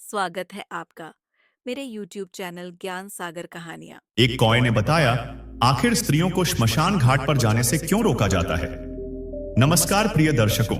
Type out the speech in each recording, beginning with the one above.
स्वागत है आपका मेरे YouTube चैनल ज्ञान सागर कहानियाँ। एक कॉय ने बताया, आखिर स्त्रियों को श्मशान घाट पर जाने से क्यों रोका जाता है। नमस्कार प्रिय दर्शकों,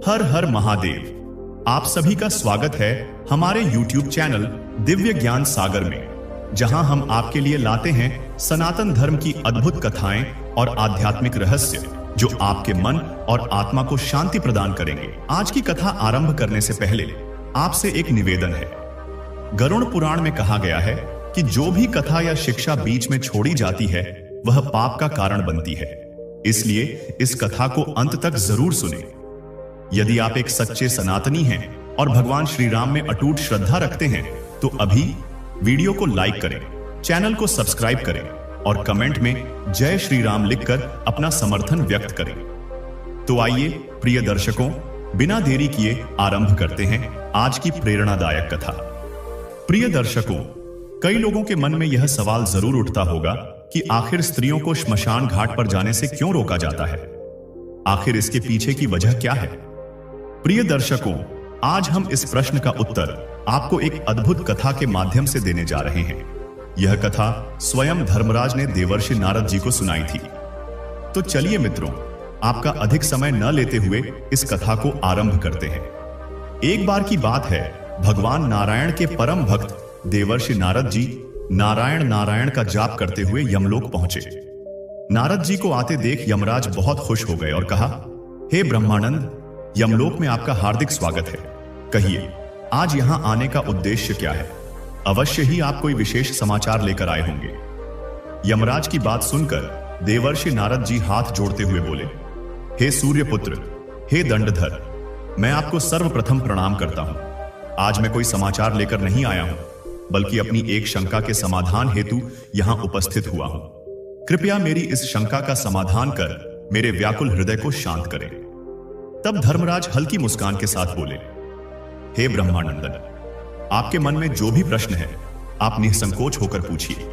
हर हर महादेव। आप सभी का स्वागत है हमारे YouTube चैनल दिव्य ज्ञान सागर में, जहां हम आपके लिए लाते हैं सनातन धर्म की अद्भुत कथाएं और आध्यात्मिक रहस्य जो आपके मन और आत्मा को शांति प्रदान करेंगे। आज की कथा आरंभ करने से पहले आपसे एक निवेदन है। गरुड़ पुराण में कहा गया है कि जो भी कथा या शिक्षा बीच में छोड़ी जाती है वह पाप का कारण बनती है, इसलिए इस कथा को अंत तक जरूर सुने। यदि आप एक सच्चे सनातनी हैं और भगवान श्री राम में अटूट श्रद्धा रखते हैं तो अभी वीडियो को लाइक करें, चैनल को सब्सक्राइब करें और कमेंट में जय श्री राम लिखकर अपना समर्थन व्यक्त करें। तो आइए प्रिय दर्शकों, बिना देरी किए आरंभ करते हैं आज की प्रेरणादायक कथा। प्रिय दर्शकों, कई लोगों के मन में यह सवाल जरूर उठता होगा कि आखिर स्त्रियों को श्मशान घाट पर जाने से क्यों रोका जाता है। आखिर इसके पीछे की वजह क्या है। प्रिय दर्शकों, आज हम इस प्रश्न का उत्तर आपको एक अद्भुत कथा के माध्यम से देने जा रहे हैं। यह कथा स्वयं धर्मराज ने देवर्षि नारद जी को सुनाई थी। तो चलिए मित्रों, आपका अधिक समय न लेते हुए इस कथा को आरंभ करते हैं। एक बार की बात है, भगवान नारायण के परम भक्त देवर्षि नारद जी नारायण नारायण का जाप करते हुए यमलोक पहुंचे। नारद जी को आते देख यमराज बहुत खुश हो गए और कहा, हे ब्रह्मानंद, यमलोक में आपका हार्दिक स्वागत है। कहिए, आज यहां आने का उद्देश्य क्या है। अवश्य ही आप कोई विशेष समाचार लेकर आए होंगे। यमराज की बात सुनकर देवर्षि नारद जी हाथ जोड़ते हुए बोले, हे सूर्यपुत्र, हे दंडधर, मैं आपको सर्वप्रथम प्रणाम करता हूं। आज मैं कोई समाचार लेकर नहीं आया हूं, बल्कि अपनी एक शंका के समाधान हेतु यहां उपस्थित हुआ हूं। कृपया मेरी इस शंका का समाधान कर मेरे व्याकुल हृदय को शांत करें। तब धर्मराज हल्की मुस्कान के साथ बोले, हे ब्रह्मानंदन, आपके मन में जो भी प्रश्न है आप निसंकोच होकर पूछिए,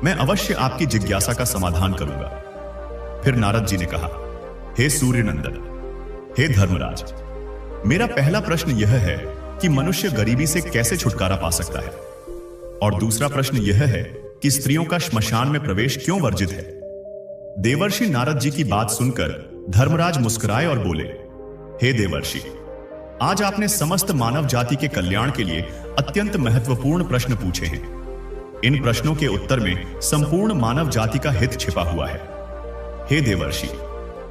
मैं अवश्य आपकी जिज्ञासा का समाधान करूंगा। फिर नारद जी ने कहा, हे सूर्यनंदन, हे धर्मराज, मेरा पहला प्रश्न यह है कि मनुष्य गरीबी से कैसे छुटकारा पा सकता है, और दूसरा प्रश्न यह है कि स्त्रियों का श्मशान में प्रवेश क्यों वर्जित है। देवर्षि नारद जी की बात सुनकर धर्मराज मुस्कुराए और बोले, हे देवर्षि, आज आपने समस्त मानव जाति के कल्याण के लिए अत्यंत महत्वपूर्ण प्रश्न पूछे हैं। इन प्रश्नों के उत्तर में संपूर्ण मानव जाति का हित छिपा हुआ है। हे देवर्षि,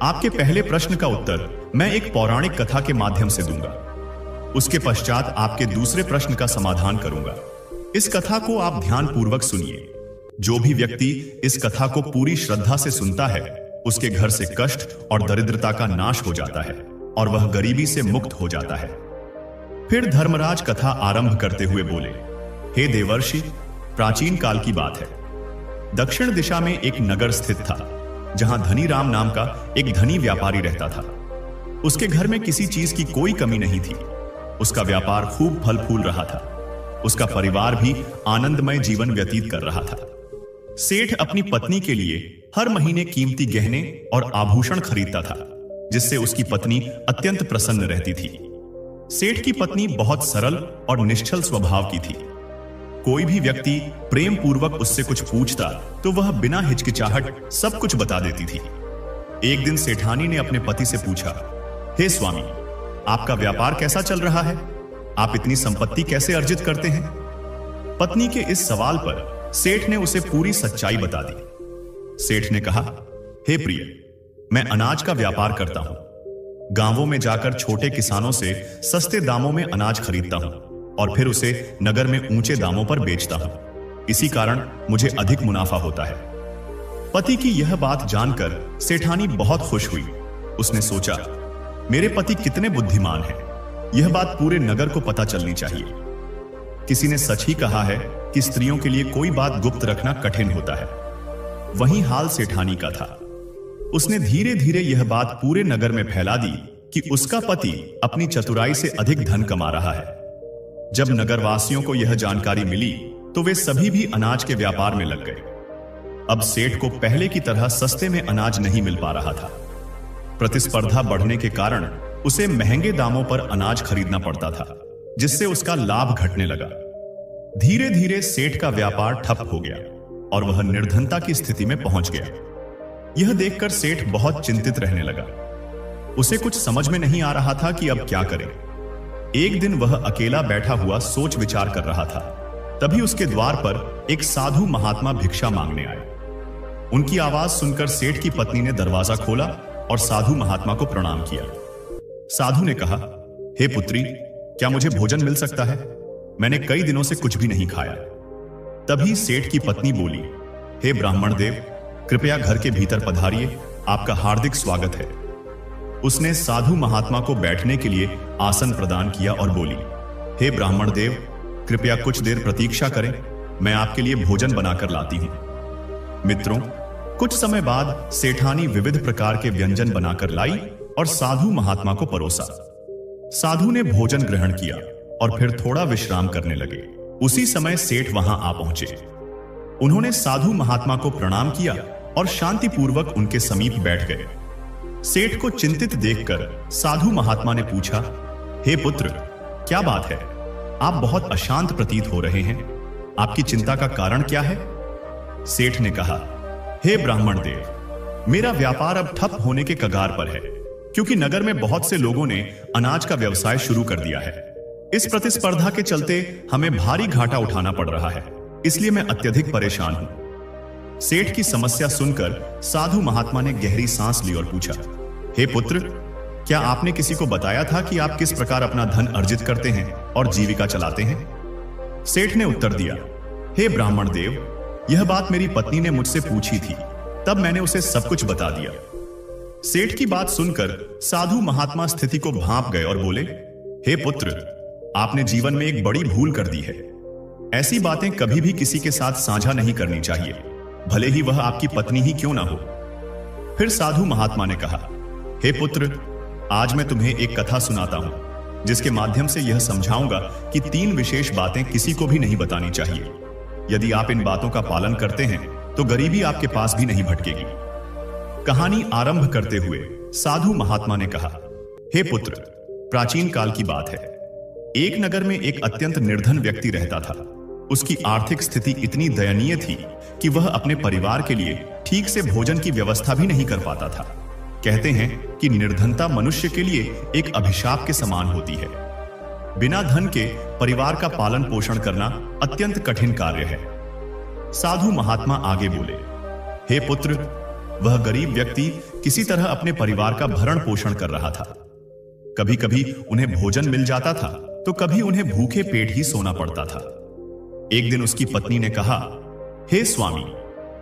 आपके पहले प्रश्न का उत्तर मैं एक पौराणिक कथा के माध्यम से दूंगा। उसके पश्चात आपके दूसरे प्रश्न का समाधान करूंगा। इस कथा को आप ध्यान पूर्वक सुनिए। जो भी व्यक्ति इस कथा को पूरी श्रद्धा से सुनता है, उसके घर से कष्ट और दरिद्रता का नाश हो जाता है और वह गरीबी से मुक्त हो जाता है। फिर धर्मराज कथा आरंभ करते हुए बोले, हे देवर्षि, प्राचीन काल की बात है। दक्षिण दिशा में एक नगर स्थित था, जहां धनी राम नाम का एक धनी व्यापारी रहता था। उसके घर में किसी चीज की कोई कमी नहीं थी। उसका व्यापार खूब फल फूल रहा था। उसका परिवार भी आनंदमय जीवन व्यतीत कर रहा था। सेठ अपनी पत्नी के लिए हर महीने कीमती गहने और आभूषण खरीदता था, जिससे उसकी पत्नी अत्यंत प्रसन्न रहती थी। सेठ की पत्नी बहुत सरल और निश्चल स्वभाव की थी। कोई भी व्यक्ति प्रेम पूर्वक उससे कुछ पूछता तो वह बिना हिचकिचाहट सब कुछ बता देती थी। एक दिन सेठानी ने अपने पति से पूछा, हे स्वामी, आपका व्यापार कैसा चल रहा है? आप इतनी संपत्ति कैसे अर्जित करते हैं? पत्नी के इस सवाल पर सेठ ने उसे पूरी सच्चाई बता दी। सेठ ने कहा, हे प्रिय, मैं अनाज का व्यापार करता हूं। गांवों में जाकर छोटे किसानों से सस्ते दामों में अनाज खरीदता हूं और फिर उसे नगर में ऊंचे दामों पर बेचता हूं। इसी कारण मुझे अधिक मुनाफा होता है। पति की यह बात जानकर सेठानी बहुत खुश हुई। उसने सोचा, मेरे पति कितने बुद्धिमान हैं, यह बात पूरे नगर को पता चलनी चाहिए। किसी ने सच ही कहा है कि स्त्रियों के लिए कोई बात गुप्त रखना कठिन होता है। वही हाल सेठानी का था। उसने धीरे धीरे यह बात पूरे नगर में फैला दी कि उसका पति अपनी चतुराई से अधिक धन कमा रहा है। जब नगरवासियों को यह जानकारी मिली तो वे सभी भी अनाज के व्यापार में लग गए। अब सेठ को पहले की तरह सस्ते में अनाज नहीं मिल पा रहा था। प्रतिस्पर्धा बढ़ने के कारण उसे महंगे दामों पर अनाज खरीदना पड़ता था। जिससे उसका लाभ घटने लगा। धीरे धीरे सेठ का व्यापार ठप हो गया और वह निर्धनता की स्थिति में पहुंच गया। यह देखकर सेठ बहुत चिंतित रहने लगा। उसे कुछ समझ में नहीं आ रहा था कि अब क्या करे। एक दिन वह अकेला बैठा हुआ सोच विचार कर रहा था। तभी उसके द्वार पर एक साधु महात्मा भिक्षा मांगने आए। उनकी आवाज सुनकर सेठ की पत्नी ने दरवाजा खोला और साधु महात्मा को प्रणाम किया। साधु ने कहा, हे पुत्री, क्या मुझे भोजन मिल सकता है? मैंने कई दिनों से कुछ भी नहीं खाया। तभी सेठ की पत्नी बोली, हे ब्राह्मण देव, कृपया घर के भीतर पधारिए, आपका हार्दिक स्वागत है। उसने साधु महात्मा को बैठने के लिए आसन प्रदान किया और बोली, हे ब्राह्मण देव, कृपया कुछ देर प्रतीक्षा करें, मैं आपके लिए भोजन बनाकर लाती हूं। मित्रों, कुछ समय बाद सेठानी विविध प्रकार के व्यंजन बनाकर लाई और साधु महात्मा को परोसा। साधु ने भोजन ग्रहण किया और फिर थोड़ा विश्राम करने लगे। उसी समय सेठ वहां आ पहुंचे। उन्होंने साधु महात्मा को प्रणाम किया और शांतिपूर्वक उनके समीप बैठ गए। सेठ को चिंतित देखकर साधु महात्मा ने पूछा, हे पुत्र, क्या बात है? आप बहुत अशांत प्रतीत हो रहे हैं। आपकी चिंता का कारण क्या है? सेठ ने कहा, हे ब्राह्मण देव, मेरा व्यापार अब ठप होने के कगार पर है, क्योंकि नगर में बहुत से लोगों ने अनाज का व्यवसाय शुरू कर दिया है। इस प्रतिस्पर्धा के चलते हमें भारी घाटा उठाना पड़ रहा है, इसलिए मैं अत्यधिक परेशान हूं। सेठ की समस्या सुनकर साधु महात्मा ने गहरी सांस ली और पूछा, हे पुत्र, क्या आपने किसी को बताया था कि आप किस प्रकार अपना धन अर्जित करते हैं और जीविका चलाते हैं? सेठ ने उत्तर दिया, हे ब्राह्मण देव, यह बात मेरी पत्नी ने मुझसे पूछी थी, तब मैंने उसे सब कुछ बता दिया। सेठ की बात सुनकर साधु महात्मा स्थिति को भांप गए और बोले, हे पुत्र, आपने जीवन में एक बड़ी भूल कर दी है। ऐसी बातें कभी भी किसी के साथ साझा नहीं करनी चाहिए, भले ही वह आपकी पत्नी ही क्यों ना हो। फिर साधु महात्मा ने कहा, हे पुत्र, आज मैं तुम्हें एक कथा सुनाता हूं, जिसके माध्यम से यह समझाऊंगा कि 3 विशेष बातें किसी को भी नहीं बतानी चाहिए। यदि आप इन बातों का पालन करते हैं तो गरीबी आपके पास भी नहीं भटकेगी। कहानी आरंभ करते हुए साधु महात्मा ने कहा, हे पुत्र, प्राचीन काल की बात है। एक नगर में एक अत्यंत निर्धन व्यक्ति रहता था। उसकी आर्थिक स्थिति इतनी दयनीय थी कि वह अपने परिवार के लिए ठीक से भोजन की व्यवस्था भी नहीं कर पाता था। कहते हैं कि निर्धनता मनुष्य के लिए एक अभिशाप के समान होती है। बिना धन के परिवार का पालन पोषण करना अत्यंत कठिन कार्य है। साधु महात्मा आगे बोले, हे पुत्र, वह गरीब व्यक्ति किसी तरह अपने परिवार का भरण पोषण कर रहा था। कभी कभी उन्हें भोजन मिल जाता था तो कभी उन्हें भूखे पेट ही सोना पड़ता था। एक दिन उसकी पत्नी ने कहा, हे स्वामी,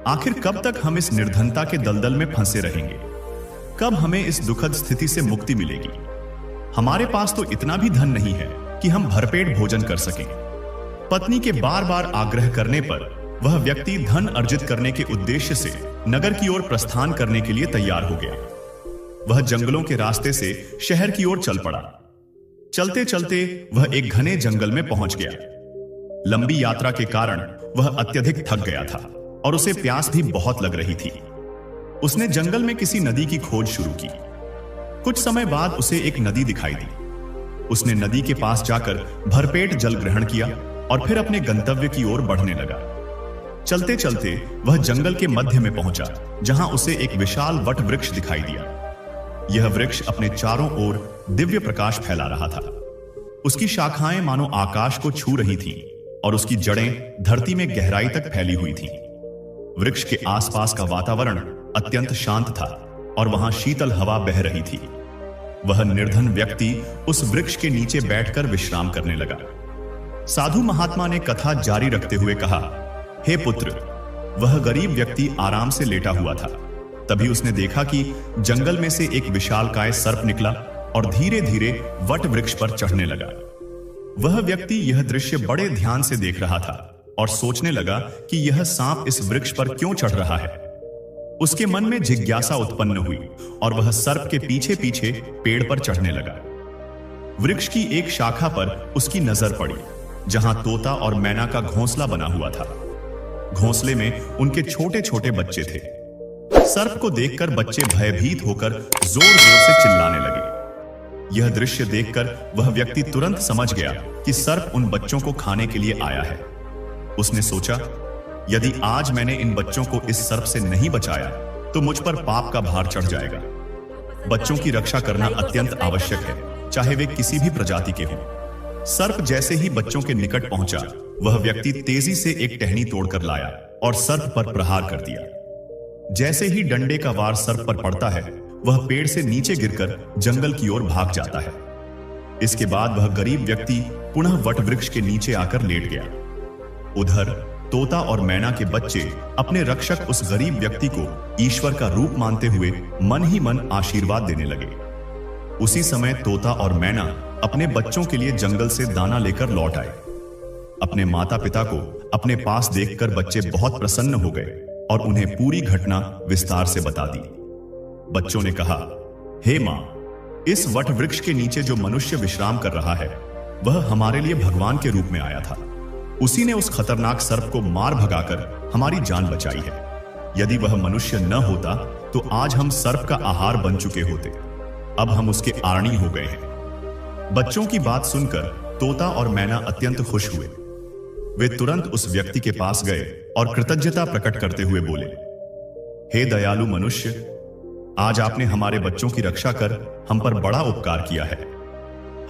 आखिर कब तक हम इस निर्धनता के दलदल में फंसे रहेंगे? कब हमें इस दुखद स्थिति से मुक्ति मिलेगी? हमारे पास तो इतना भी धन नहीं है कि हम भरपेट भोजन कर सकें। पत्नी के बार बार आग्रह करने पर वह व्यक्ति धन अर्जित करने के उद्देश्य से नगर की ओर प्रस्थान करने के लिए तैयार हो गया। वह जंगलों के रास्ते से शहर की ओर चल पड़ा। चलते चलते वह एक घने जंगल में पहुंच गया। लंबी यात्रा के कारण वह अत्यधिक थक गया था और उसे प्यास भी बहुत लग रही थी। उसने जंगल में किसी नदी की खोज शुरू की। कुछ समय बाद उसे एक नदी दिखाई दी। उसने नदी के पास जाकर भरपेट जल ग्रहण किया और फिर अपने गंतव्य की ओर बढ़ने लगा। चलते चलते वह जंगल के मध्य में पहुंचा, जहां उसे एक विशाल वट वृक्ष दिखाई दिया। यह वृक्ष अपने चारों ओर दिव्य प्रकाश फैला रहा था। उसकी शाखाएं मानो आकाश को छू रही थीं और उसकी जड़ें धरती में गहराई तक फैली हुई थीं। वृक्ष के आसपास का वातावरण अत्यंत शांत था और वहां शीतल हवा बह रही थी। वह निर्धन व्यक्ति उस वृक्ष के नीचे बैठकर विश्राम करने लगा। साधु महात्मा ने कथा जारी रखते हुए कहा, हे पुत्र, वह गरीब व्यक्ति आराम से लेटा हुआ था। तभी उसने देखा कि जंगल में से एक विशालकाय सर्प निकला और धीरे धीरे वट वृक्ष पर चढ़ने लगा। वह व्यक्ति यह दृश्य बड़े ध्यान से देख रहा था और सोचने लगा कि यह सांप इस वृक्ष पर क्यों चढ़ रहा है। उसके मन में जिज्ञासा उत्पन्न हुई और वह सर्प के पीछे पीछे पेड़ पर चढ़ने लगा। वृक्ष की एक शाखा पर उसकी नजर पड़ी, जहां तोता और मैना का घोंसला बना हुआ था। घोंसले में उनके छोटे छोटे बच्चे थे। सर्प को देखकर बच्चे भयभीत होकर जोर जोर से चिल्लाने लगे। यह दृश्य देखकर वह व्यक्ति तुरंत समझ गया कि सर्प उन बच्चों को खाने के लिए आया है। उसने सोचा, यदि आज मैंने इन बच्चों को इस सर्प से नहीं बचाया तो मुझ पर पाप का भार चढ़ जाएगा। बच्चों की रक्षा करना अत्यंत आवश्यक है, चाहे वे किसी भी प्रजाति के हों। सर्प जैसे ही बच्चों के निकट पहुंचा, वह व्यक्ति तेजी से एक टहनी तोड़कर लाया और सर्प पर प्रहार कर दिया। जैसे ही डंडे का वार सर्प पर पड़ता है, वह पेड़ से नीचे गिरकर जंगल की ओर भाग जाता है। इसके बाद वह गरीब व्यक्ति पुनः वट वृक्ष के नीचे आकर लेट गया। उधर तोता और मैना के बच्चे अपने रक्षक उस गरीब व्यक्ति को ईश्वर का रूप मानते हुए मन ही मन आशीर्वाद देने लगे। उसी समय तोता और मैना अपने बच्चों के लिए जंगल से दाना लेकर लौट आए। अपने माता पिता को अपने पास देखकर बच्चे बहुत प्रसन्न हो गए और उन्हें पूरी घटना विस्तार से बता दी। बच्चों ने कहा, हे मां, इस वट वृक्ष के नीचे जो मनुष्य विश्राम कर रहा है, वह हमारे लिए भगवान के रूप में आया था। उसी ने उस खतरनाक सर्प को मार भगाकर हमारी जान बचाई है। यदि वह मनुष्य न होता तो आज हम सर्प का आहार बन चुके होते। अब हम उसके आरणी हो गए हैं। बच्चों की बात सुनकर तोता और मैना अत्यंत खुश हुए। वे तुरंत उस व्यक्ति के पास गए और कृतज्ञता प्रकट करते हुए बोले, हे दयालु मनुष्य, आज आपने हमारे बच्चों की रक्षा कर हम पर बड़ा उपकार किया है।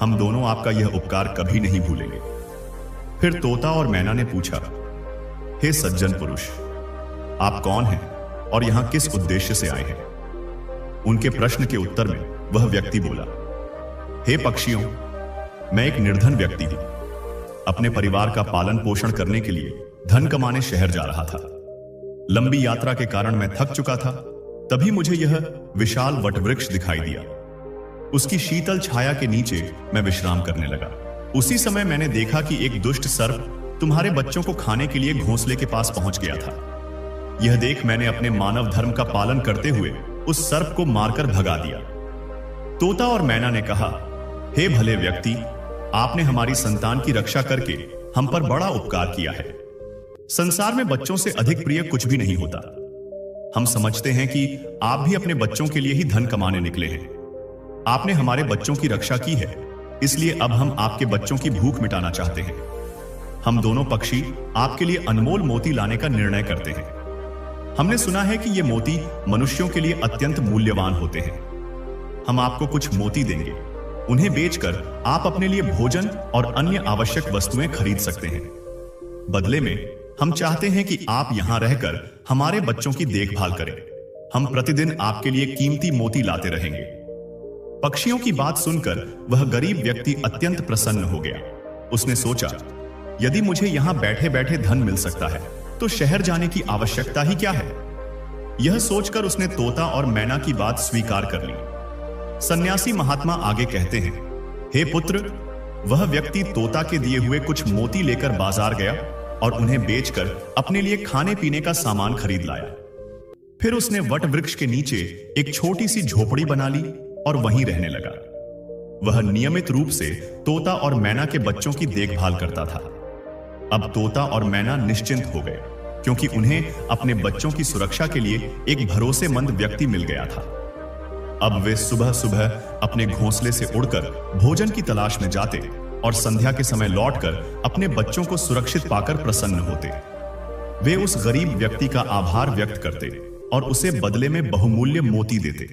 हम दोनों आपका यह उपकार कभी नहीं भूलेंगे। फिर तोता और मैना ने पूछा, हे सज्जन पुरुष, आप कौन हैं और यहां किस उद्देश्य से आए हैं? उनके प्रश्न के उत्तर में वह व्यक्ति बोला, हे पक्षियों, मैं एक निर्धन व्यक्ति हूं। अपने परिवार का पालन पोषण करने के लिए धन कमाने शहर जा रहा था। लंबी यात्रा के कारण मैं थक चुका था। तभी मुझे यह विशाल वटवृक्ष दिखाई दिया। उसकी शीतल छाया के नीचे मैं विश्राम करने लगा। उसी समय मैंने देखा कि एक दुष्ट सर्प तुम्हारे बच्चों को खाने के लिए घोंसले के पास पहुंच गया था। यह देख मैंने अपने मानव धर्म का पालन करते हुए उस सर्प को मारकर भगा दिया। तोता और मैना ने कहा, हे भले व्यक्ति, आपने हमारी संतान की रक्षा करके हम पर बड़ा उपकार किया है। संसार में बच्चों से अधिक प्रिय कुछ भी नहीं होता। हम समझते हैं कि आप भी अपने बच्चों के लिए ही धन कमाने निकले हैं। आपने हमारे बच्चों की रक्षा की है, इसलिए अब हम आपके बच्चों की भूख मिटाना चाहते हैं। हम दोनों पक्षी आपके लिए अनमोल मोती लाने का निर्णय करते हैं। हमने सुना है कि ये मोती मनुष्यों के लिए अत्यंत मूल्यवान होते हैं। हम आपको कुछ मोती देंगे। उन्हें बेचकर आप अपने लिए भोजन और अन्य आवश्यक वस्तुएं खरीद सकते हैं। बदले में हम चाहते हैं कि आप यहां रहकर हमारे बच्चों की देखभाल करें। हम प्रतिदिन आपके लिए कीमती मोती लाते रहेंगे। पक्षियों की बात सुनकर वह गरीब व्यक्ति अत्यंत प्रसन्न हो गया। उसने सोचा, यदि मुझे यहां बैठे बैठे धन मिल सकता है तो शहर जाने की आवश्यकता ही क्या है। यह सोचकर उसने तोता और मैना की बात स्वीकार कर ली। सन्यासी महात्मा आगे कहते हैं, हे पुत्र, वह व्यक्ति तोता के दिए हुए कुछ मोती लेकर बाजार गया और उन्हें बेचकर अपने लिए खाने पीने का सामान खरीद लाया। फिर उसने वट वृक्ष के नीचे एक छोटी सी झोपड़ी बना ली और वहीं रहने लगा। वह नियमित रूप से तोता और मैना के बच्चों की देखभाल करता था। अब तोता और मैना निश्चिंत हो गए, क्योंकि उन्हें अपने बच्चों की सुरक्षा के लिए एक भरोसेमंद व्यक्ति मिल गया था। अब वे सुबह सुबह अपने घोंसले से उड़कर भोजन की तलाश में जाते और संध्या के समय लौटकर अपने बच्चों को सुरक्षित पाकर प्रसन्न होते। वे उस गरीब व्यक्ति का आभार व्यक्त करते और उसे बदले में बहुमूल्य मोती देते।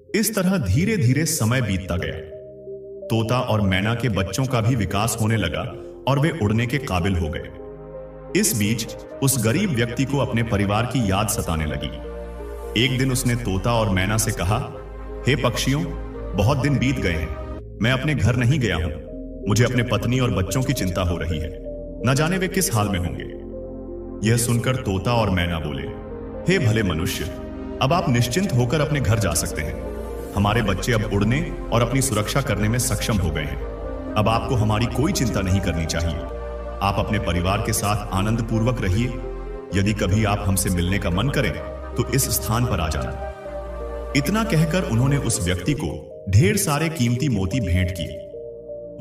इस तरह धीरे धीरे समय बीतता गया। तोता और मैना के बच्चों का भी विकास होने लगा और वे उड़ने के काबिल हो गए। इस बीच उस गरीब व्यक्ति को अपने परिवार की याद सताने लगी। एक दिन उसने तोता और मैना से कहा, हे पक्षियों, बहुत दिन बीत गए हैं। मैं अपने घर नहीं गया हूं। मुझे अपने पत्नी और बच्चों की चिंता हो रही है। न जाने वे किस हाल में होंगे। यह सुनकर तोता और मैना बोले, हे भले मनुष्य, अब आप निश्चिंत होकर अपने घर जा सकते हैं। हमारे बच्चे अब उड़ने और अपनी सुरक्षा करने में सक्षम हो गए हैं। अब आपको हमारी कोई चिंता नहीं करनी चाहिए। आप अपने परिवार के साथ आनंद पूर्वक रहिए। यदि कभी आप हमसे मिलने का मन करें तो इस स्थान पर आ जाना। इतना कहकर उन्होंने उस व्यक्ति को ढेर सारे कीमती मोती भेंट किए।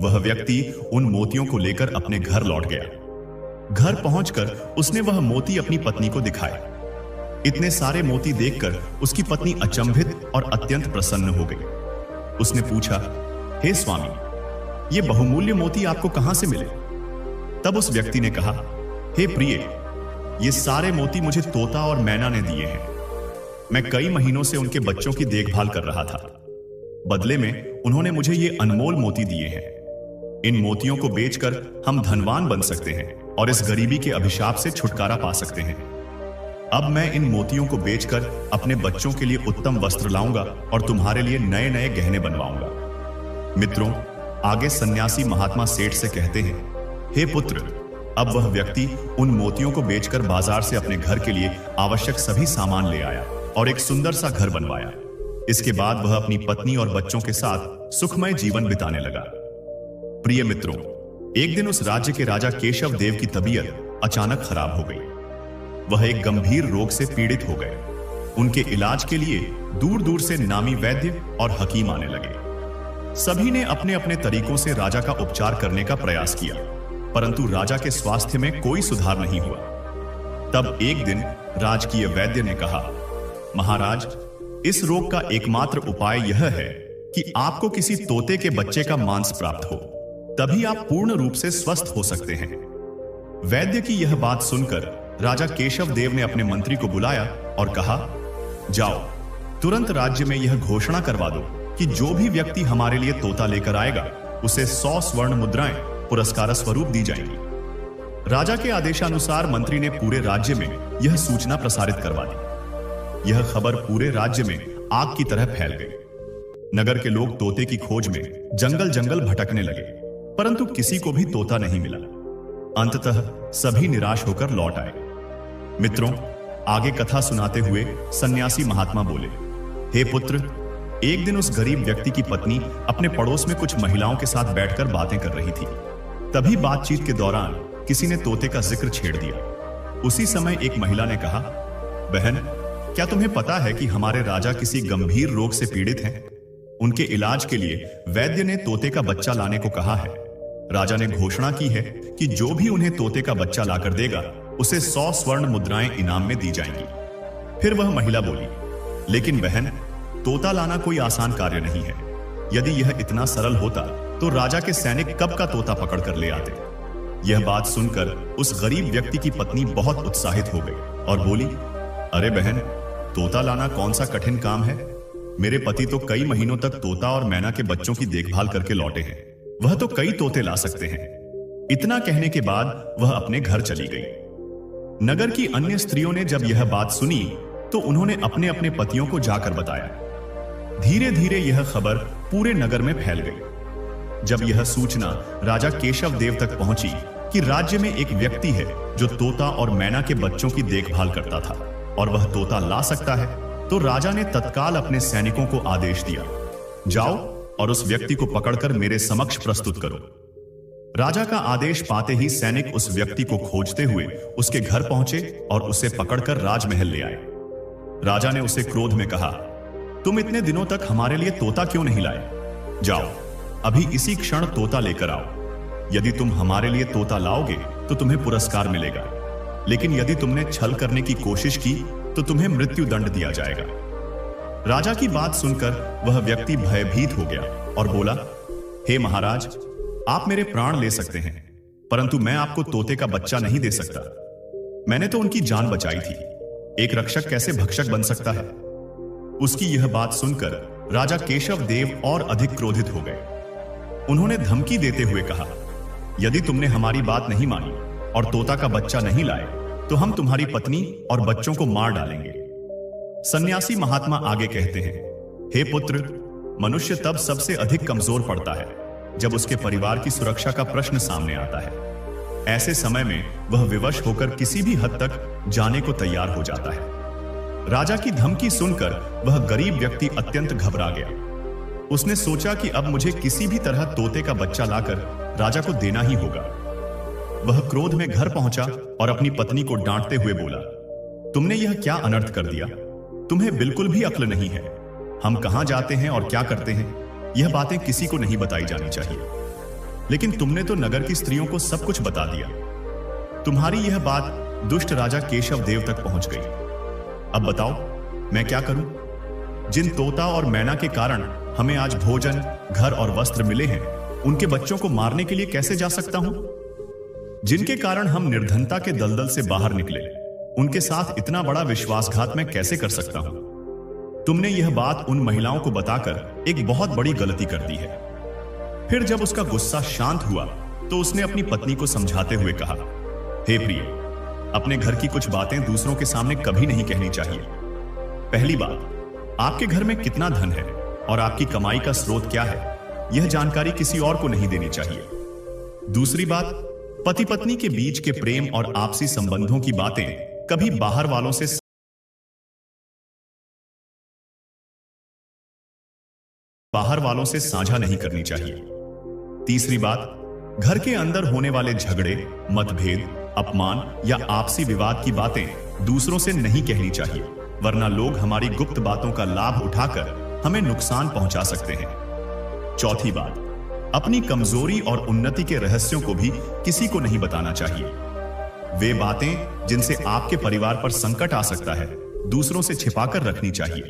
वह व्यक्ति उन मोतियों को लेकर अपने घर लौट गया। घर पहुंचकर उसने वह मोती अपनी पत्नी को दिखाए। इतने सारे मोती देखकर उसकी पत्नी अचंभित और अत्यंत प्रसन्न हो गई। उसने पूछा, हे स्वामी, ये बहुमूल्य मोती आपको कहां से मिले? तब उस व्यक्ति ने कहा, हे प्रिय, ये सारे मोती मुझे तोता और मैना ने दिए हैं। मैं कई महीनों से उनके बच्चों की देखभाल कर रहा था। बदले में उन्होंने मुझे ये अनमोल मोती दिए हैं। इन मोतियों को बेचकर हम धनवान बन सकते हैं और इस गरीबी के अभिशाप से छुटकारा पा सकते हैं। अब मैं इन मोतियों को बेचकर अपने बच्चों के लिए उत्तम वस्त्र लाऊंगा और तुम्हारे लिए नए नए गहने बनवाऊंगा। मित्रों, आगे सन्यासी महात्मा सेठ से कहते हैं, हे पुत्र, अब वह व्यक्ति उन मोतियों को बेचकर बाजार से अपने घर के लिए आवश्यक सभी सामान ले आया और एक सुंदर सा घर बनवाया। इसके बाद वह अपनी पत्नी और बच्चों के साथ सुखमय जीवन बिताने लगा। प्रिय मित्रों, एक दिन उस राज्य के राजा केशव देव की तबीयत अचानक खराब हो गई। वह एक गंभीर रोग से पीड़ित हो गए। उनके इलाज के लिए दूर दूर से नामी वैद्य और हकीम आने लगे। सभी ने अपने अपने तरीकों से राजा का उपचार करने का प्रयास किया, परंतु राजा के स्वास्थ्य में कोई सुधार नहीं हुआ। तब एक दिन राजकीय वैद्य ने कहा, महाराज, इस रोग का एकमात्र उपाय यह है कि आपको किसी तोते के बच्चे का मांस प्राप्त हो, तभी आप पूर्ण रूप से स्वस्थ हो सकते हैं। वैद्य की यह बात सुनकर राजा केशव देव ने अपने मंत्री को बुलाया और कहा, जाओ, तुरंत राज्य में यह घोषणा करवा दो कि जो भी व्यक्ति हमारे लिए तोता लेकर आएगा उसे 100 स्वर्ण मुद्राएं पुरस्कार स्वरूप दी जाएंगी। राजा के आदेशानुसार मंत्री ने पूरे राज्य में यह सूचना प्रसारित करवा दी। यह खबर पूरे राज्य में आग की तरह फैल गई। नगर के लोग तोते की खोज में जंगल जंगल भटकने लगे, परंतु किसी को भी तोता नहीं मिला। अंततः सभी निराश होकर लौट आए। मित्रों, आगे कथा सुनाते हुए सन्यासी महात्मा बोले, हे पुत्र, एक दिन उस गरीब व्यक्ति की पत्नी अपने पड़ोस में कुछ महिलाओं के साथ बैठकर बातें कर रही थी। तभी बातचीत के दौरान किसी ने तोते का जिक्र छेड़ दिया। उसी समय एक महिला ने कहा, बहन, क्या तुम्हें पता है कि हमारे राजा किसी गंभीर रोग से पीड़ित हैं? उनके इलाज के लिए वैद्य ने तोते का बच्चा लाने को कहा है। राजा ने घोषणा की है कि जो भी उन्हें तोते का बच्चा लाकर देगा उसे 100 स्वर्ण मुद्राएं इनाम में दी जाएंगी। फिर वह महिला बोली, लेकिन बहन, तोता लाना कोई आसान कार्य नहीं है। यदि यह इतना सरल होता तो राजा के सैनिक कब का तोता पकड़ कर ले आते। यह बात सुनकर उस गरीब व्यक्ति की पत्नी बहुत उत्साहित हो गई और बोली, अरे बहन, तोता लाना कौन सा कठिन काम है? मेरे पति तो कई महीनों तक तोता और मैना के बच्चों की देखभाल करके लौटे हैं। वह तो कई तोते ला सकते हैं। इतना कहने के बाद वह अपने घर चली गई। नगर की अन्य स्त्रियों ने जब यह बात सुनी तो उन्होंने अपने अपने पतियों को जाकर बताया। धीरे धीरे यह खबर पूरे नगर में फैल गई। जब यह सूचना राजा केशव देव तक पहुंची कि राज्य में एक व्यक्ति है जो तोता और मैना के बच्चों की देखभाल करता था और वह तोता ला सकता है, तो राजा ने तत्काल अपने सैनिकों को आदेश दिया, जाओ और उस व्यक्ति को पकड़कर मेरे समक्ष प्रस्तुत करो। राजा का आदेश पाते ही सैनिक उस व्यक्ति को खोजते हुए उसके घर पहुंचे और उसे पकड़कर राजमहल ले आए। राजा ने उसे क्रोध में कहा, तुम इतने दिनों तक हमारे लिए तोता क्यों नहीं लाए? जाओ, अभी इसी क्षण तोता लेकर आओ। यदि तुम हमारे लिए तोता लाओगे तो तुम्हें पुरस्कार मिलेगा, लेकिन यदि तुमने छल करने की कोशिश की तो तुम्हें मृत्यु दंड दिया जाएगा। राजा की बात सुनकर वह व्यक्ति भयभीत हो गया और बोला, हे महाराज, आप मेरे प्राण ले सकते हैं, परंतु मैं आपको तोते का बच्चा नहीं दे सकता। मैंने तो उनकी जान बचाई थी। एक रक्षक कैसे भक्षक बन सकता है? उसकी यह बात सुनकर राजा केशव देव और अधिक क्रोधित हो गए। उन्होंने धमकी देते हुए कहा, यदि तुमने हमारी बात नहीं मानी और तोता का बच्चा नहीं लाए तो हम तुम्हारी पत्नी और बच्चों को मार डालेंगे। सन्यासी महात्मा आगे कहते हैं, हे पुत्र, मनुष्य तब सबसे अधिक कमजोर पड़ता है जब उसके परिवार की सुरक्षा का प्रश्न सामने आता है। ऐसे समय में वह विवश होकर किसी भी हद तक जाने को तैयार हो जाता है। राजा की धमकी सुनकर वह गरीब व्यक्ति अत्यंत घबरा गया। उसने सोचा कि अब मुझे किसी भी तरह तोते का बच्चा लाकर राजा को देना ही होगा। वह क्रोध में घर पहुंचा और अपनी पत्नी को डांटते हुए बोला, तुमने यह क्या अनर्थ कर दिया? तुम्हें बिल्कुल भी अक्ल नहीं है। हम कहां जाते हैं और क्या करते हैं, यह बातें किसी को नहीं बताई जानी चाहिए, लेकिन तुमने तो नगर की स्त्रियों को सब कुछ बता दिया। तुम्हारी यह बात दुष्ट राजा केशव देव तक पहुंच गई। अब बताओ, मैं क्या करूं? जिन तोता और मैना के कारण हमें आज भोजन, घर और वस्त्र मिले हैं, उनके बच्चों को मारने के लिए कैसे जा सकता हूं? जिनके कारण हम निर्धनता के दलदल से बाहर निकले, उनके साथ इतना बड़ा विश्वासघात मैं कैसे कर सकता हूं? तुमने यह बात उन महिलाओं को बताकर एक बहुत बड़ी गलती कर दी है। फिर जब उसका गुस्सा शांत हुआ तो उसने अपनी पत्नी को समझाते हुए कहा, हे प्रिय, अपने घर की कुछ बातें दूसरों के सामने कभी नहीं कहनी चाहिए। पहली बात, आपके घर में कितना धन है और आपकी कमाई का स्रोत क्या है, यह जानकारी किसी और को नहीं देनी चाहिए। दूसरी बात, पति पत्नी के बीच के प्रेम और आपसी संबंधों की बातें कभी बाहर वालों से साझा नहीं करनी चाहिए। तीसरी बात, घर के अंदर होने वाले झगड़े, मतभेद, अपमान या आपसी विवाद की बातें दूसरों से नहीं कहनी चाहिए, वरना लोग हमारी गुप्त बातों का लाभ उठाकर हमें नुकसान पहुंचा सकते हैं। चौथी बात, अपनी कमजोरी और उन्नति के रहस्यों को भी किसी को नहीं बताना चाहिए। वे बातें जिनसे आपके परिवार पर संकट आ सकता है, दूसरों से छिपाकर रखनी चाहिए।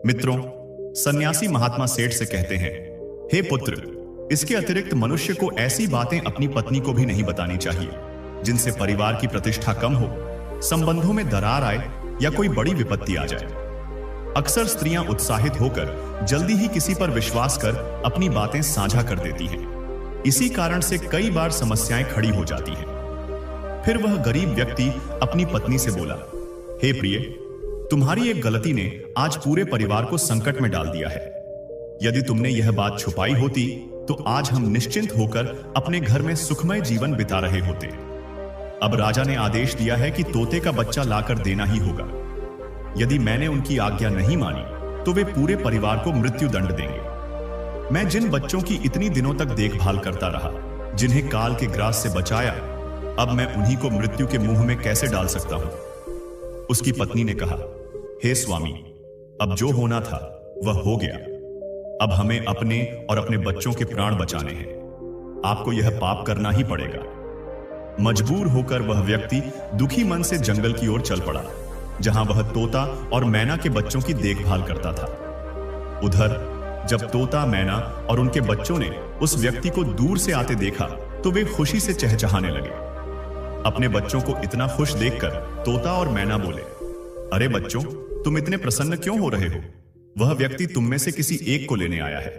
मित्रों, सन्यासी महात्मा सेठ से कहते हैं, हे पुत्र, इसके अतिरिक्त मनुष्य को ऐसी बातें अपनी पत्नी को भी नहीं बतानी चाहिए जिनसे परिवार की प्रतिष्ठा कम हो, संबंधों में दरार आए या कोई बड़ी विपत्ति आ जाए। अक्सर स्त्रियां उत्साहित होकर जल्दी ही किसी पर विश्वास कर अपनी बातें साझा कर देती हैं। इसी कारण से कई बार समस्याएं खड़ी हो जाती हैं। फिर वह गरीब व्यक्ति अपनी पत्नी से बोला, हे प्रिय, तुम्हारी एक गलती ने आज पूरे परिवार को संकट में डाल दिया है। यदि तुमने यह बात छुपाई होती तो आज हम निश्चिंत होकर अपने घर में सुखमय जीवन बिता रहे होते। अब राजा ने आदेश दिया है कि तोते का बच्चा लाकर देना ही होगा। यदि मैंने उनकी आज्ञा नहीं मानी तो वे पूरे परिवार को मृत्यु दंड देंगे। मैं जिन बच्चों की इतनी दिनों तक देखभाल करता रहा, जिन्हें काल के ग्रास से बचाया, अब मैं उन्हीं को मृत्यु के मुंह में कैसे डाल सकता हूं? उसकी पत्नी ने कहा, हे स्वामी, अब जो होना था वह हो गया। अब हमें अपने और अपने बच्चों के प्राण बचाने हैं। आपको यह पाप करना ही पड़ेगा। मजबूर होकर वह व्यक्ति दुखी मन से जंगल की ओर चल पड़ा, जहां वह तोता और मैना के बच्चों की देखभाल करता था। उधर जब तोता, मैना और उनके बच्चों ने उस व्यक्ति को दूर से आते देखा तो वे खुशी से चहचहाने लगे। अपने बच्चों को इतना खुश देखकर तोता और मैना बोले, अरे बच्चों, तुम इतने प्रसन्न क्यों हो रहे हो? वह व्यक्ति तुम में से किसी एक को लेने आया है।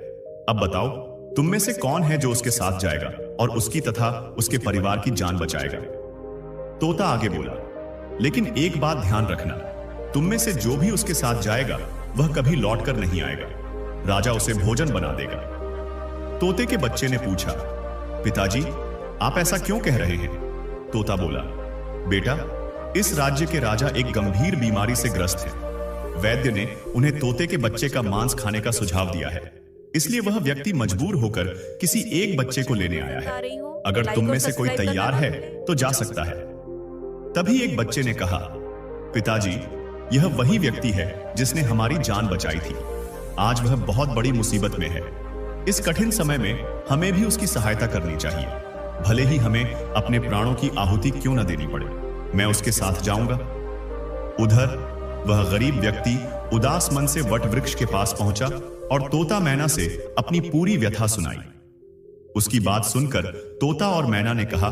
अब बताओ, तुम में से कौन है जो उसके साथ जाएगा और उसकी तथा उसके परिवार की जान बचाएगा? तोता आगे बोला, लेकिन एक बात ध्यान रखना, तुम में से जो भी उसके साथ जाएगा वह कभी लौट कर नहीं आएगा। राजा उसे भोजन बना देगा। तोते के बच्चे ने पूछा, पिताजी, आप ऐसा क्यों कह रहे हैं? तोता बोला, बेटा, इस राज्य के राजा एक गंभीर बीमारी से ग्रस्त हैं। वैद्य ने उन्हें तोते के बच्चे का मांस खाने का सुझाव दिया है, इसलिए वह व्यक्ति मजबूर होकर किसी एक बच्चे को लेने आया है। अगर तुम में से कोई तैयार है तो जा सकता है। तभी एक बच्चे ने कहा, पिताजी, यह वही व्यक्ति है जिसने हमारी जान बचाई थी। आज वह बहुत बड़ी मुसीबत में है। इस कठिन समय में हमें भी उसकी सहायता करनी चाहिए, भले ही हमें अपने प्राणों की आहुति क्यों न देनी पड़े। मैं उसके साथ जाऊंगा। उधर वह गरीब व्यक्ति उदास मन से वट वृक्ष के पास पहुंचा और तोता मैना से अपनी पूरी व्यथा सुनाई। उसकी बात सुनकर तोता और मैना ने कहा,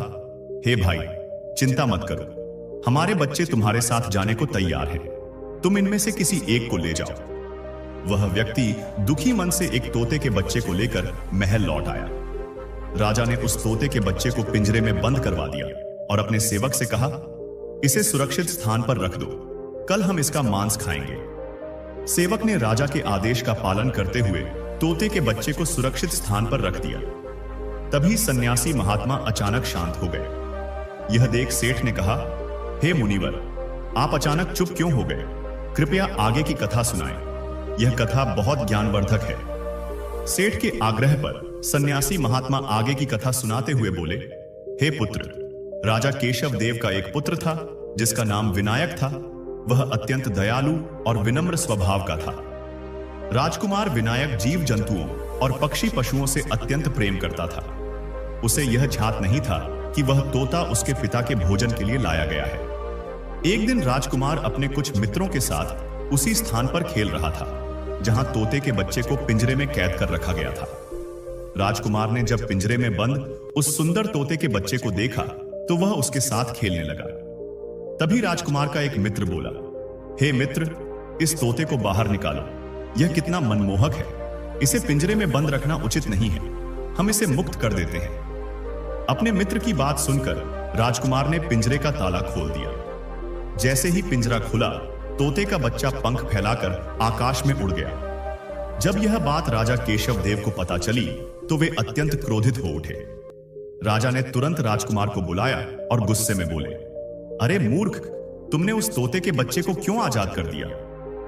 हे भाई, चिंता मत करो, हमारे बच्चे तुम्हारे साथ जाने को तैयार हैं। तुम इनमें से किसी एक को ले जाओ। वह व्यक्ति दुखी मन से एक तोते के बच्चे को लेकर महल लौट आया। राजा ने उस तोते के बच्चे को पिंजरे में बंद करवा दिया और अपने सेवक से कहा, इसे सुरक्षित स्थान पर रख दो, कल हम इसका मांस खाएंगे। सेवक ने राजा के आदेश का पालन करते हुए तोते के बच्चे को सुरक्षित स्थान पर रख दिया। तभी सन्यासी महात्मा अचानक शांत हो गए। यह देख सेठ ने कहा, हे मुनिवर, आप अचानक चुप क्यों हो गए? कृपया आगे की कथा सुनाएं। यह कथा बहुत ज्ञानवर्धक है। सेठ के आग्रह पर सन्यासी महात्मा आगे की कथा सुनाते हुए बोले, हे पुत्र, राजा केशव देव का एक पुत्र था जिसका नाम विनायक था। वह अत्यंत दयालु और विनम्र स्वभाव का था। राजकुमार विनायक जीव जंतुओं और पक्षी पशुओं से अत्यंत प्रेम करता था। उसे यह झात नहीं था कि वह तोता उसके पिता के भोजन के लिए लाया गया है। एक दिन राजकुमार अपने कुछ मित्रों के साथ उसी स्थान पर खेल रहा था। जहां तोते के बच्चे को पिंजरे में कैद कर रखा गया था। राजकुमार ने जब पिंजरे में बंद उस सुंदर तोते के बच्चे को देखा तो वह उसके साथ खेलने लगा। तभी राजकुमार का एक मित्र बोला, हे मित्र, इस तोते को बाहर निकालो, यह कितना मनमोहक है, इसे पिंजरे में बंद रखना उचित नहीं है, हम इसे मुक्त कर देते हैं। अपने मित्र की बात सुनकर राजकुमार ने पिंजरे का ताला खोल दिया। जैसे ही पिंजरा खुला, तोते का बच्चा पंख फैलाकर आकाश में उड़ गया। जब यह बात राजा केशव देव को पता चली तो वे अत्यंत क्रोधित हो उठे। राजा ने तुरंत राजकुमार को बुलाया और गुस्से में बोले, अरे मूर्ख, तुमने उस तोते के बच्चे को क्यों आजाद कर दिया?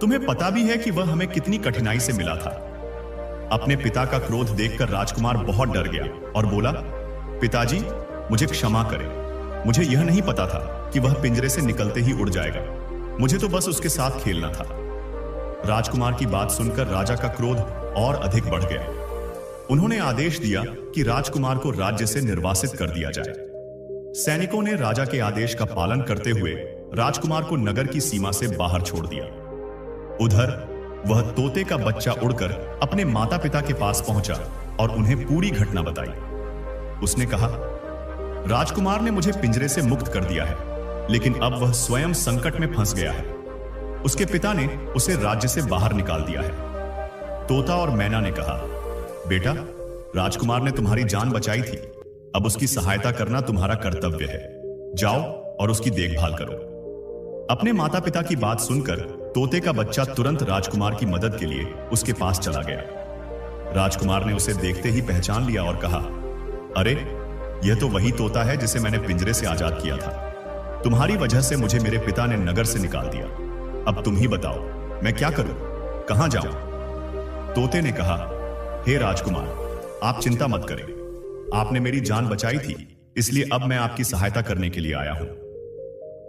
तुम्हें पता भी है कि वह हमें कितनी कठिनाई से मिला था। अपने पिता का क्रोध देखकर राजकुमार बहुत डर गया और बोला, पिताजी, मुझे क्षमा करें, मुझे यह नहीं पता था कि वह पिंजरे से निकलते ही उड़ जाएगा, मुझे तो बस उसके साथ खेलना था। राजकुमार की बात सुनकर राजा का क्रोध और अधिक बढ़ गया। उन्होंने आदेश दिया कि राजकुमार को राज्य से निर्वासित कर दिया जाए। सैनिकों ने राजा के आदेश का पालन करते हुए राजकुमार को नगर की सीमा से बाहर छोड़ दिया। उधर वह तोते का बच्चा उड़कर अपने माता पिता के पास पहुंचा और उन्हें पूरी घटना बताई। उसने कहा, राजकुमार ने मुझे पिंजरे से मुक्त कर दिया है, लेकिन अब वह स्वयं संकट में फंस गया है। उसके पिता ने उसे राज्य से बाहर निकाल दिया है। तोता और मैना ने कहा, बेटा, राजकुमार ने तुम्हारी जान बचाई थी, अब उसकी सहायता करना तुम्हारा कर्तव्य है। जाओ और उसकी देखभाल करो। अपने माता पिता की बात सुनकर तोते का बच्चा तुरंत राजकुमार की मदद के लिए उसके पास चला गया। राजकुमार ने उसे देखते ही पहचान लिया और कहा, अरे, यह तो वही तोता है जिसे मैंने पिंजरे से आजाद किया था। तुम्हारी वजह से मुझे मेरे पिता ने नगर से निकाल दिया। अब तुम ही बताओ, मैं क्या करूं, कहां जाऊं? तोते ने कहा, हे राजकुमार, आप चिंता मत करें, आपने मेरी जान बचाई थी, इसलिए अब मैं आपकी सहायता करने के लिए आया हूं।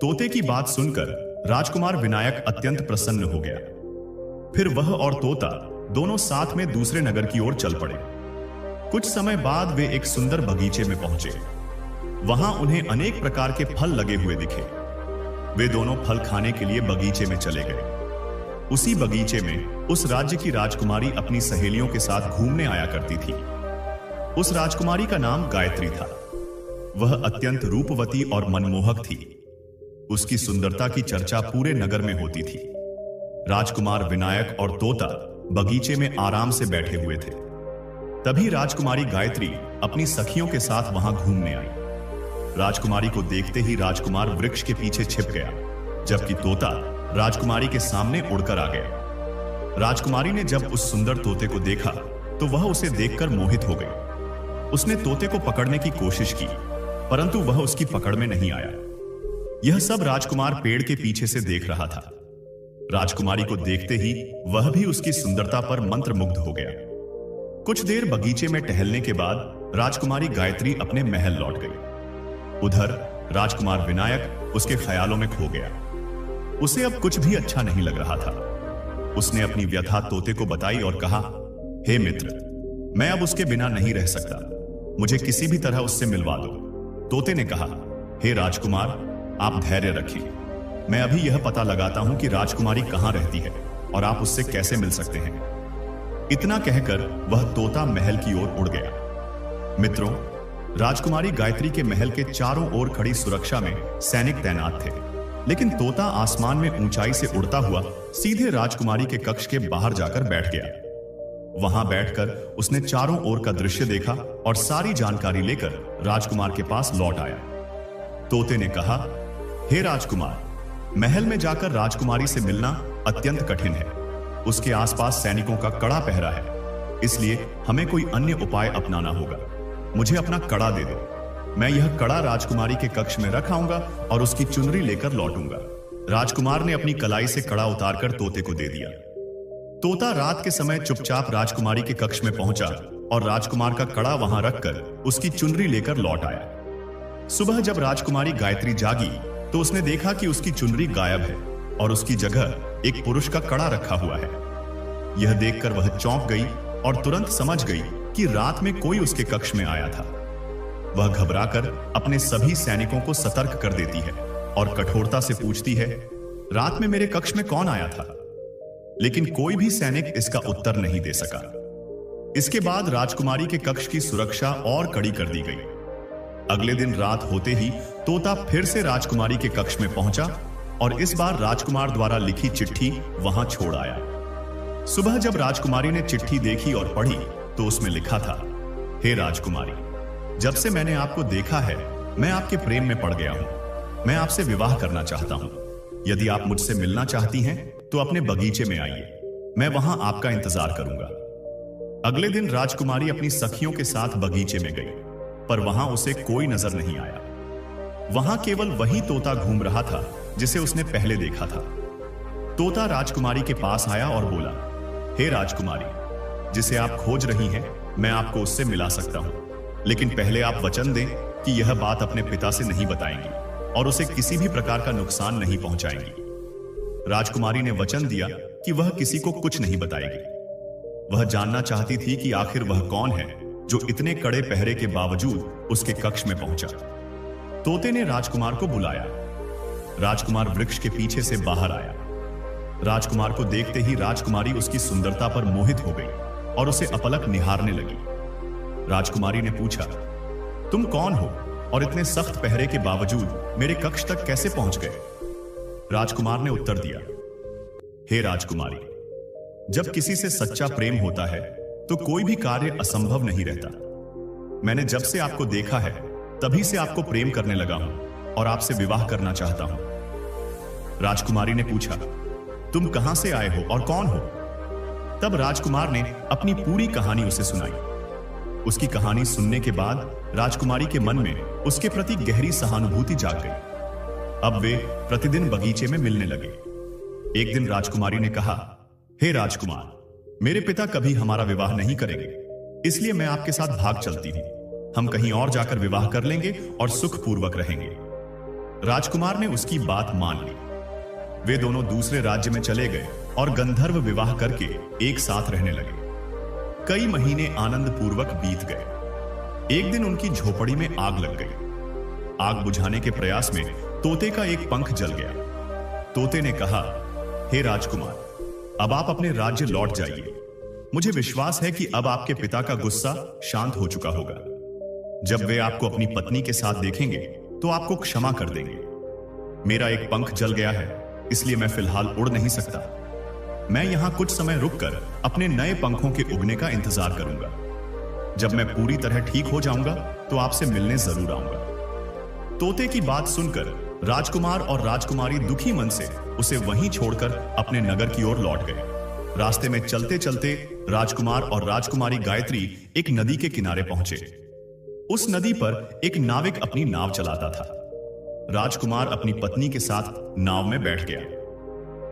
तोते की बात सुनकर राजकुमार विनायक अत्यंत प्रसन्न हो गया। फिर वह और तोता दोनों साथ में दूसरे नगर की ओर चल पड़े। कुछ समय बाद वे एक सुंदर बगीचे में पहुंचे। वहां उन्हें अनेक प्रकार के फल लगे हुए दिखे। वे दोनों फल खाने के लिए बगीचे में चले गए। उसी बगीचे में उस राज्य की राजकुमारी अपनी सहेलियों के साथ घूमने आया करती थी। उस राजकुमारी का नाम गायत्री था। वह अत्यंत रूपवती और मनमोहक थी। उसकी सुंदरता की चर्चा पूरे नगर में होती थी। राजकुमार विनायक और तोता बगीचे में आराम से बैठे हुए थे। तभी राजकुमारी गायत्री अपनी सखियों के साथ वहां घूमने आई। राजकुमारी को देखते ही राजकुमार वृक्ष के पीछे छिप गया, जबकि तोता राजकुमारी के सामने उड़कर आ गया। राजकुमारी ने जब उस सुंदर तोते को देखा तो वह उसे देखकर मोहित हो गई। उसने तोते को पकड़ने की कोशिश की, परंतु वह उसकी पकड़ में नहीं आया। यह सब राजकुमार पेड़ के पीछे से देख रहा था। राजकुमारी को देखते ही वह भी उसकी सुंदरता पर मंत्रमुग्ध हो गया। कुछ देर बगीचे में टहलने के बाद राजकुमारी गायत्री अपने महल लौट गई। उधर राजकुमार विनायक उसके ख्यालों में खो गया। उसे अब कुछ भी अच्छा नहीं लग रहा था। उसने अपनी व्यथा तोते को बताई और कहा, हे मित्र, मैं अब उसके बिना नहीं रह सकता, मुझे किसी भी तरह उससे मिलवा दो। तोते ने कहा, हे राजकुमार, आप धैर्य रखिए, मैं अभी यह पता लगाता हूं कि राजकुमारी कहां रहती है और आप उससे कैसे मिल सकते हैं। इतना कहकर वह तोता महल की ओर उड़ गया। मित्रों, राजकुमारी गायत्री के महल के चारों ओर खड़ी सुरक्षा में सैनिक तैनात थे, लेकिन तोता आसमान में ऊंचाई से उड़ता हुआ सीधे राजकुमारी के कक्ष के बाहर जाकर बैठ गया। वहां बैठकर उसने चारों ओर का दृश्य देखा और सारी जानकारी लेकर राजकुमार के पास लौट आया। तोते ने कहा, हे राजकुमार, महल में जाकर राजकुमारी से मिलना अत्यंत कठिन है। उसके आसपास सैनिकों का कड़ा पहरा है, इसलिए हमें कोई अन्य उपाय अपनाना होगा। मुझे अपना कड़ा दे दो, मैं यह कड़ा राजकुमारी के कक्ष में रख आऊंगा और उसकी चुनरी लेकर लौटूंगा। राजकुमार ने अपनी कलाई से कड़ा उतारकर तोते को दे दिया। तोता रात के समय चुपचाप राजकुमारी के कक्ष में पहुंचा और राजकुमार का कड़ा वहां रखकर उसकी चुनरी लेकर लौट आया। सुबह जब राजकुमारी गायत्री जागी तो उसने देखा कि उसकी चुनरी गायब है और उसकी जगह एक पुरुष का कड़ा रखा हुआ है। यह देखकर वह चौंक गई और तुरंत समझ गई कि रात में कोई उसके कक्ष में आया था। वह घबराकर अपने सभी सैनिकों को सतर्क कर देती है और कठोरता से पूछती है, रात में मेरे कक्ष में कौन आया था? लेकिन कोई भी सैनिक इसका उत्तर नहीं दे सका। इसके बाद राजकुमारी के कक्ष की सुरक्षा और कड़ी कर दी गई। अगले दिन रात होते ही तोता फिर से राजकुमारी के कक्ष में पहुंचा और इस बार राजकुमार द्वारा लिखी चिट्ठी वहां छोड़ आया। सुबह जब राजकुमारी ने चिट्ठी देखी और पढ़ी तो उसमें लिखा था, हे राजकुमारी, जब से मैंने आपको देखा है मैं आपके प्रेम में पड़ गया हूं। मैं आपसे विवाह करना चाहता हूं। यदि आप मुझसे मिलना चाहती हैं तो अपने बगीचे में आइए, मैं वहां आपका इंतजार करूंगा। अगले दिन राजकुमारी अपनी सखियों के साथ बगीचे में गई, पर वहां उसे कोई नजर नहीं आया। वहां केवल वही तोता घूम रहा था जिसे उसने पहले देखा था। तोता राजकुमारी के पास आया और बोला, हे राजकुमारी, जिसे आप खोज रही हैं मैं आपको उससे मिला सकता हूं, लेकिन पहले आप वचन दें कि यह बात अपने पिता से नहीं बताएंगी और उसे किसी भी प्रकार का नुकसान नहीं पहुंचाएंगी। राजकुमारी ने वचन दिया कि वह किसी को कुछ नहीं बताएगी। वह जानना चाहती थी कि आखिर वह कौन है जो इतने कड़े पहरे के बावजूद उसके कक्ष में पहुंचा। तोते ने राजकुमार को बुलाया। राजकुमार वृक्ष के पीछे से बाहर आया। राजकुमार को देखते ही राजकुमारी उसकी सुंदरता पर मोहित हो गई और उसे अपलक निहारने लगी। राजकुमारी ने पूछा, तुम कौन हो और इतने सख्त पहरे के बावजूद मेरे कक्ष तक कैसे पहुंच गए? राजकुमार ने उत्तर दिया, हे राजकुमारी, जब किसी से सच्चा प्रेम होता है तो कोई भी कार्य असंभव नहीं रहता। मैंने जब से आपको देखा है तभी से आपको प्रेम करने लगा हूं और आपसे विवाह करना चाहता हूं। राजकुमारी ने पूछा, तुम कहां से आए हो और कौन हो? तब राजकुमार ने अपनी पूरी कहानी उसे सुनाई। उसकी कहानी सुनने के बाद राजकुमारी के मन में उसके प्रति गहरी सहानुभूति जाग गई। अब वे प्रतिदिन बगीचे में मिलने लगे। एक दिन राजकुमारी ने कहा, हे राजकुमार, मेरे पिता कभी हमारा विवाह नहीं करेंगे, इसलिए मैं आपके साथ भाग चलती हूं। हम कहीं और जाकर विवाह कर लेंगे और सुखपूर्वक रहेंगे। राजकुमार ने उसकी बात मान ली। वे दोनों दूसरे राज्य में चले गए और गंधर्व विवाह करके एक साथ रहने लगे। कई महीने आनंद पूर्वक बीत गए। एक दिन उनकी झोपड़ी में आग लग गई। आग बुझाने के प्रयास में तोते का एक पंख जल गया। तोते ने कहा, हे राजकुमार, अब आप अपने राज्य लौट जाइए। मुझे विश्वास है कि अब आपके पिता का गुस्सा शांत हो चुका होगा। जब वे आपको अपनी पत्नी के साथ देखेंगे तो आपको क्षमा कर देंगे। मेरा एक पंख जल गया है, इसलिए मैं फिलहाल उड़ नहीं सकता। मैं यहां कुछ समय रुककर अपने नए पंखों के उगने का इंतजार करूंगा। जब मैं पूरी तरह ठीक हो जाऊंगा तो आपसे मिलने जरूर आऊंगा। तोते की बात सुनकर राजकुमार और राजकुमारी दुखी मन से उसे वहीं छोड़कर अपने नगर की ओर लौट गए। रास्ते में चलते चलते राजकुमार और राजकुमारी गायत्री एक नदी के किनारे पहुंचे। उस नदी पर एक नाविक अपनी नाव चलाता था। राजकुमार अपनी पत्नी के साथ नाव में बैठ गया।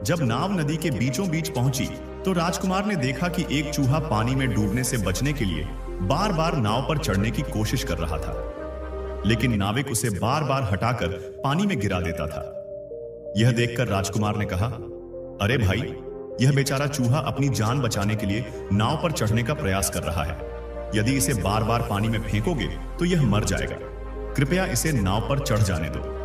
जब नाव नदी के बीचों बीच पहुंची तो राजकुमार ने देखा कि एक चूहा पानी में डूबने से बचने के लिए बार बार नाव पर चढ़ने की कोशिश कर रहा था, लेकिन नाविक उसे बार बार हटाकर पानी में गिरा देता था। यह देखकर राजकुमार ने कहा, अरे भाई, यह बेचारा चूहा अपनी जान बचाने के लिए नाव पर चढ़ने का प्रयास कर रहा है। यदि इसे बार बार पानी में फेंकोगे तो यह मर जाएगा। कृपया इसे नाव पर चढ़ जाने दो।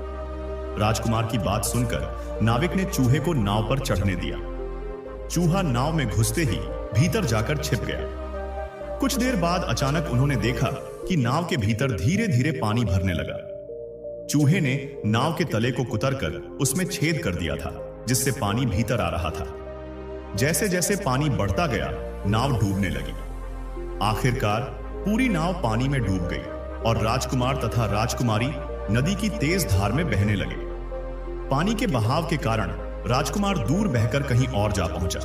राजकुमार की बात सुनकर नाविक ने चूहे को नाव पर चढ़ने दिया। चूहा नाव में घुसते ही भीतर जाकर छिप गया। कुछ देर बाद अचानक उन्होंने देखा कि नाव के भीतर धीरे धीरे पानी भरने लगा। चूहे ने नाव के तले को कुतरकर उसमें छेद कर दिया था, जिससे पानी भीतर आ रहा था। जैसे जैसे पानी बढ़ता गया, नाव डूबने लगी। आखिरकार पूरी नाव पानी में डूब गई और राजकुमार तथा राजकुमारी नदी की तेज धार में बहने लगे। पानी के बहाव के कारण राजकुमार दूर बहकर कहीं और जा पहुंचा,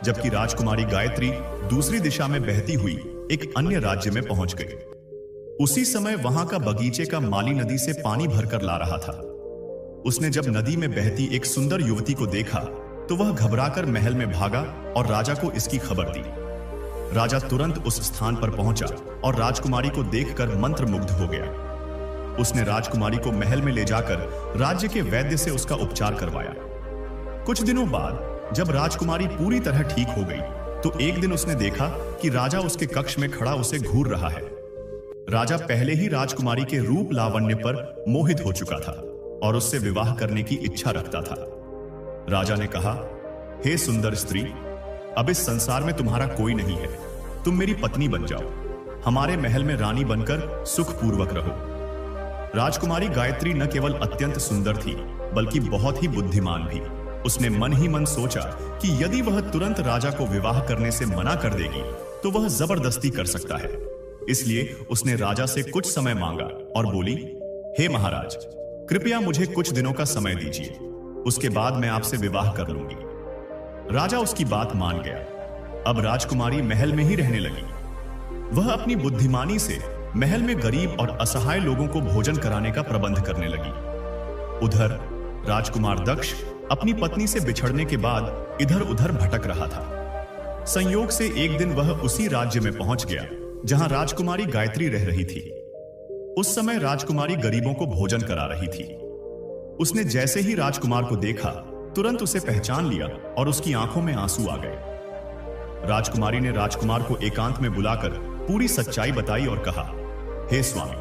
जबकि राजकुमारी गायत्री दूसरी दिशा में बहती हुई एक अन्य राज्य में पहुंच गई। उसी समय वहां का बगीचे का माली नदी से पानी भरकर ला रहा था। उसने जब नदी में बहती एक सुंदर युवती को देखा तो वह घबराकर महल में भागा और राजा को इसकी खबर दी। राजा तुरंत उस स्थान पर पहुंचा और राजकुमारी को देखकर मंत्रमुग्ध हो गया। उसने राजकुमारी को महल में ले जाकर राज्य के वैद्य से उसका उपचार करवाया। कुछ दिनों बाद जब राजकुमारी पूरी तरह ठीक हो गई तो एक दिन उसने देखा कि राजा उसके कक्ष में खड़ा उसे घूर रहा है। राजा पहले ही राजकुमारी के रूप लावण्य पर मोहित हो चुका था और उससे विवाह करने की इच्छा रखता था। राजा ने कहा, हे सुंदर स्त्री, अब इस संसार में तुम्हारा कोई नहीं है। तुम मेरी पत्नी बन जाओ, हमारे महल में रानी बनकर सुखपूर्वक रहो। राजकुमारी गायत्री न केवल अत्यंत सुंदर थी, बल्कि बहुत ही बुद्धिमान भी। उसने मन ही मन सोचा कि यदि वह तुरंत राजा को विवाह करने से मना कर देगी तो वह जबरदस्ती कर सकता है। इसलिए उसने राजा से कुछ समय मांगा और बोली, हे महाराज, कृपया मुझे कुछ दिनों का समय दीजिए, उसके बाद मैं आपसे विवाह कर लूंगी। राजा उसकी बात मान गया। अब राजकुमारी महल में ही रहने लगी। वह अपनी बुद्धिमानी से महल में गरीब और असहाय लोगों को भोजन कराने का प्रबंध करने लगी। उधर राजकुमार दक्ष अपनी पत्नी से बिछड़ने के बाद इधर उधर भटक रहा था। संयोग से एक दिन वह उसी राज्य में पहुंच गया जहां राजकुमारी गायत्री रह रही थी। उस समय राजकुमारी गरीबों को भोजन करा रही थी। उसने जैसे ही राजकुमार को देखा, तुरंत उसे पहचान लिया और उसकी आंखों में आंसू आ गए। राजकुमारी ने राजकुमार को एकांत में बुलाकर पूरी सच्चाई बताई और कहा, हे स्वामी,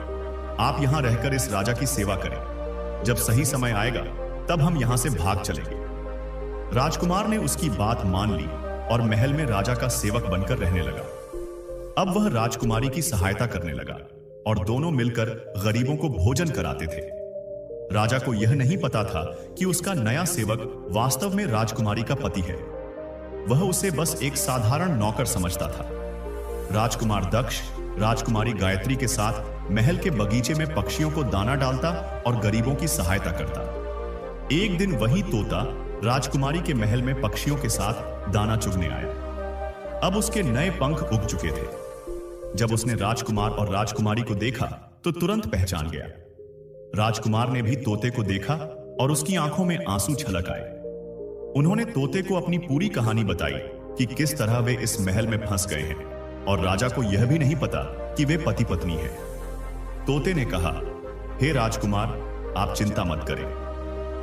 आप यहां रहकर इस राजा की सेवा करें। जब सही समय आएगा तब हम यहां से भाग चलेंगे। राजकुमार ने उसकी बात मान ली और महल में राजा का सेवक बनकर रहने लगा। अब वह राजकुमारी की सहायता करने लगा और दोनों मिलकर गरीबों को भोजन कराते थे। राजा को यह नहीं पता था कि उसका नया सेवक वास्तव में राजकुमारी का पति है। वह उसे बस एक साधारण नौकर समझता था। राजकुमार दक्ष राजकुमारी गायत्री के साथ महल के बगीचे में पक्षियों को दाना डालता और गरीबों की सहायता करता। एक दिन वही तोता राजकुमारी के महल में पक्षियों के साथ दाना चुगने आया। अब उसके नए पंख उग चुके थे। जब उसने राजकुमार और राजकुमारी को देखा तो तुरंत पहचान गया। राजकुमार ने भी तोते को देखा और उसकी आंखों में आंसू छलक आए। उन्होंने तोते को अपनी पूरी कहानी बताई कि किस तरह वे इस महल में फंस गए हैं और राजा को यह भी नहीं पता कि वे पति पत्नी हैं। तोते ने कहा, हे राजकुमार, आप चिंता मत करें।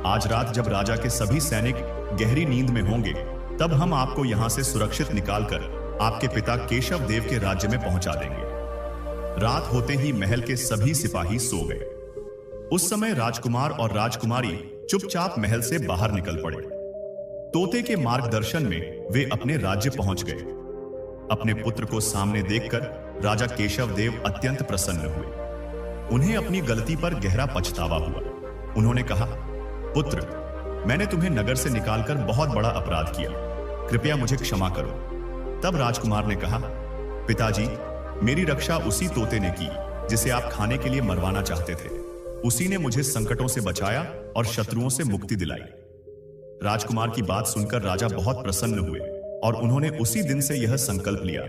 आज रात जब राजा के सभी सैनिक गहरी नींद में होंगे, तब हम आपको यहां से सुरक्षित निकालकर आपके पिता केशव देव के राज्य में पहुंचा देंगे। रात होते ही महल के सभी सिपाही सो गए। उस समय राजकुमार और राजकुमारी चुपचाप महल से बाहर निकल पड़े। तोते के मार्गदर्शन में वे अपने राज्य पहुंच गए। अपने पुत्र को सामने देखकर राजा केशव देव अत्यंत प्रसन्न हुए। उन्हें अपनी गलती पर गहरा पछतावा हुआ। उन्होंने कहा, पुत्र, मैंने तुम्हें नगर से निकालकर बहुत बड़ा अपराध किया, कृपया मुझे क्षमा करो। तब राजकुमार ने कहा, पिताजी, मेरी रक्षा उसी तोते ने की जिसे आप खाने के लिए मरवाना चाहते थे। उसी ने मुझे संकटों से बचाया और शत्रुओं से मुक्ति दिलाई। राजकुमार की बात सुनकर राजा बहुत प्रसन्न हुए और उन्होंने उसी दिन से यह संकल्प लिया,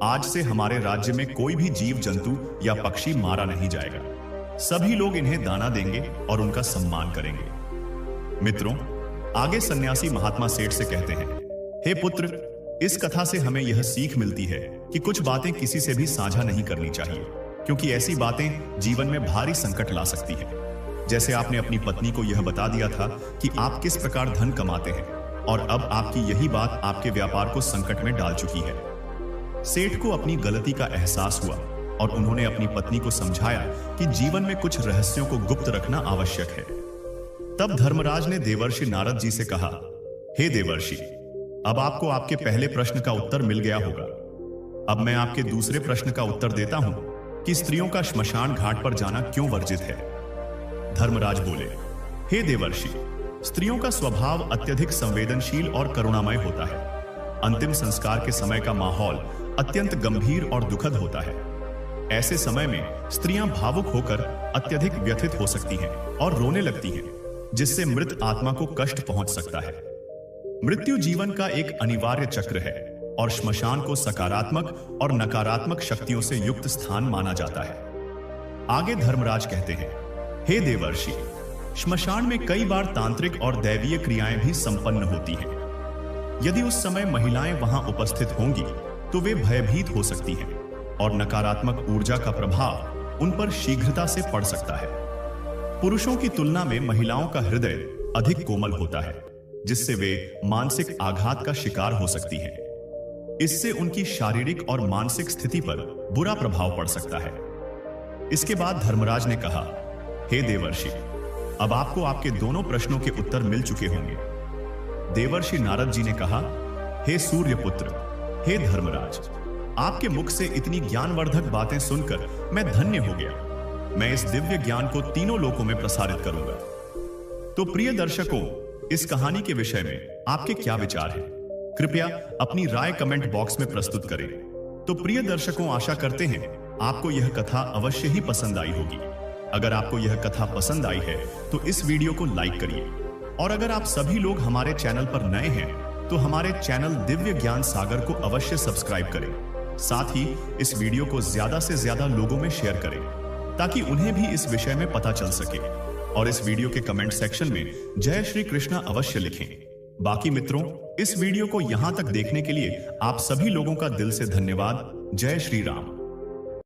आज से हमारे राज्य में कोई भी जीव जंतु या पक्षी मारा नहीं जाएगा। सभी लोग इन्हें दाना देंगे और उनका सम्मान करेंगे। मित्रों, आगे सन्यासी महात्मा सेठ से कहते हैं, हे पुत्र, इस कथा से हमें यह सीख मिलती है कि कुछ बातें किसी से भी साझा नहीं करनी चाहिए, क्योंकि ऐसी बातें जीवन में भारी संकट ला सकती हैं। जैसे आपने अपनी पत्नी को यह बता दिया था कि आप किस प्रकार धन कमाते हैं और अब आपकी यही बात आपके व्यापार को संकट में डाल चुकी है। सेठ को अपनी गलती का एहसास हुआ और उन्होंने अपनी पत्नी को समझाया कि जीवन में कुछ रहस्यों को गुप्त रखना आवश्यक है। तब धर्मराज ने देवर्षि नारद जी से कहा, हे देवर्षि, अब आपको आपके पहले प्रश्न का उत्तर मिल गया होगा। अब मैं आपके दूसरे प्रश्न का उत्तर देता हूं कि स्त्रियों का श्मशान घाट पर जाना क्यों वर्जित है। धर्मराज बोले, हे देवर्षि, स्त्रियों का स्वभाव अत्यधिक संवेदनशील और करुणामय होता है। अंतिम संस्कार के समय का माहौल अत्यंत गंभीर और दुखद होता है। ऐसे समय में स्त्रियां भावुक होकर अत्यधिक व्यथित हो सकती हैं और रोने लगती हैं, जिससे मृत आत्मा को कष्ट पहुंच सकता है। मृत्यु जीवन का एक अनिवार्य चक्र है और श्मशान को सकारात्मक और नकारात्मक शक्तियों से युक्त स्थान माना जाता है। आगे धर्मराज कहते हैं, हे देवर्षि, श्मशान में कई बार तांत्रिक और दैवीय क्रियाएं भी संपन्न होती हैं। यदि उस समय महिलाएं वहां उपस्थित होंगी तो वे भयभीत हो सकती हैं और नकारात्मक ऊर्जा का प्रभाव उन पर शीघ्रता से पड़ सकता है। पुरुषों की तुलना में महिलाओं का हृदय अधिक कोमल होता है, जिससे वे मानसिक आघात का शिकार हो सकती हैं। इससे उनकी शारीरिक और मानसिक स्थिति पर बुरा प्रभाव पड़ सकता है। इसके बाद धर्मराज ने कहा, हे देवर्षि, अब आपको आपके दोनों प्रश्नों के उत्तर मिल चुके होंगे। देवर्षि नारद जी ने कहा, हे सूर्यपुत्र, हे धर्मराज, आपके मुख से इतनी ज्ञानवर्धक बातें सुनकर मैं धन्य हो गया। मैं इस दिव्य ज्ञान को तीनों लोकों में प्रसारित करूंगा। तो प्रिय दर्शकों, इस कहानी के विषय में आपके क्या विचार हैं? कृपया अपनी राय कमेंट बॉक्स में प्रस्तुत करें। तो प्रिय दर्शकों, आशा करते हैं आपको यह कथा अवश्य ही पसंद आई होगी। अगर आपको यह कथा पसंद आई है तो इस वीडियो को लाइक करिए, और अगर आप सभी लोग हमारे चैनल पर नए हैं तो हमारे चैनल दिव्य ज्ञान सागर को अवश्य सब्सक्राइब करें। साथ ही इस वीडियो को ज्यादा से ज्यादा लोगों में शेयर करें ताकि उन्हें भी इस विषय में पता चल सके। और इस वीडियो के कमेंट सेक्शन में जय श्री कृष्णा अवश्य लिखें। बाकी मित्रों, इस वीडियो को यहां तक देखने के लिए आप सभी लोगों का दिल से धन्यवाद। जय श्री राम।